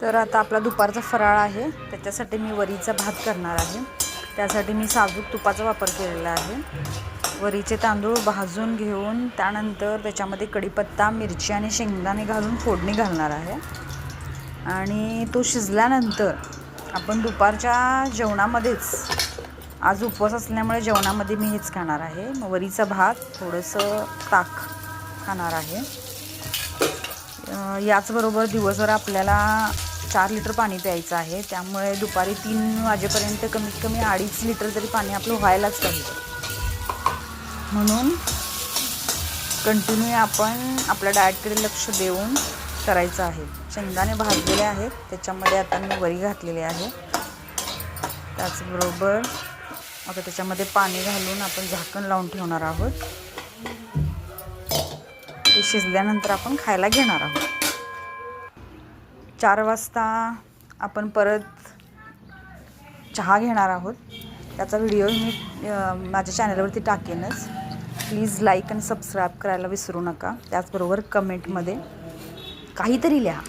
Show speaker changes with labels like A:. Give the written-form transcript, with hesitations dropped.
A: तर आता आपला दुपारचा फराळ आहे, त्याच्यासाठी मी वरीचा भात करणार आहे. त्यासाठी मी साजूक तुपाचा वापर केलेला आहे. वरीचे तांदूळ भाजून घेऊन त्यानंतर त्याच्यामध्ये कढीपत्ता, मिरची आणि शेंगदाणे घालून फोडणी घालणार आहे. आणि तो शिजल्यानंतर आपण दुपारच्या जेवणामध्येच, आज उपवास असल्यामुळे जेवणामध्ये मी हेच खाणार आहे. मग वरीचा भात, थोडंसं ताक खाणार आहे. याचबरोबर दिवसभर आपल्याला 4 लिटर पाणी प्यायचं आहे. त्यामुळे दुपारी 3 वाजेपर्यंत कमीत कमी 2.5 लिटर तरी पाणी आपलं व्हायलाच पाहिजे. म्हणून कंटिन्यू आपण आपल्या डाएटकडे लक्ष देऊन करायचं आहे. शेंगदाणे भाजलेले आहेत, त्याच्यामध्ये आता मी वरी घातलेली आहे. त्याचबरोबर आता त्याच्यामध्ये पाणी घालून आपण झाकण लावून ठेवणार आहोत. ते शिजल्यानंतर आपण खायला घेणार आहोत. 4 वाजता आपण परत चहा घेणार आहोत. त्याचा व्हिडिओ मी माझ्या चॅनलवरती टाकेनच. प्लीज लाईक आणि सबस्क्राईब करायला विसरू नका. त्याचबरोबर कमेंटमध्ये काहीतरी लिहा.